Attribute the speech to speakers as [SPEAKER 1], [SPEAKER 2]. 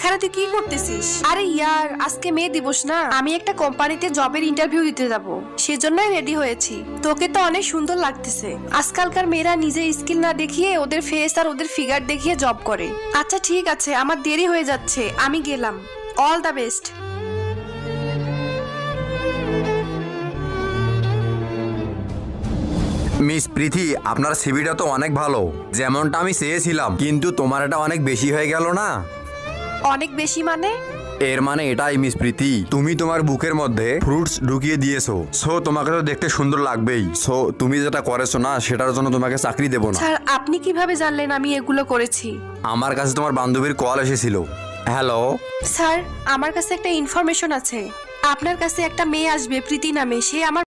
[SPEAKER 1] এখানে তুই কি করতেছিস? আরে ইয়ার, আজকে মে দিবস না, আমি একটা কোম্পানিতে জবের ইন্টারভিউ দিতে যাব, সেজন্যই রেডি হয়েছি। তোকে তো অনেক সুন্দর লাগতেছে। আজকালকার মেয়েরা নিজের স্কিল না দেখিয়ে ওদের ফেস আর ওদের ফিগার দেখিয়ে জব করে। আচ্ছা ঠিক আছে, আমার দেরি হয়ে যাচ্ছে, আমি গেলাম। All the best.
[SPEAKER 2] মিস প্রীতি, আপনার সিভিটা তো অনেক ভালো, যেমনটা আমি চেয়েছিলাম, কিন্তু তোমার এটা অনেক বেশি হয়ে গেল না?
[SPEAKER 1] অনেক বেশি মানে?
[SPEAKER 2] এর মানে এটাই মিস প্রীতি, তুমি তোমার বুকের মধ্যে ফ্রুটস ঢুকিয়ে দিয়েছো। সো তোমাকে তো দেখতে সুন্দর লাগবেই। সো তুমি যেটা করেছো না, সেটার জন্য তোমাকে চাকরি দেবো না।
[SPEAKER 1] স্যার, আপনি কিভাবে জানলেন আমি এগুলো করেছি?
[SPEAKER 2] আমার কাছে তোমার বান্ধবীর কল এসেছিল। হ্যালো
[SPEAKER 1] স্যার, আমার কাছে একটা ইনফরমেশন আছে। আপনার কাছে একটা মেয়ে আসবে প্রীতি নামে, সে আমার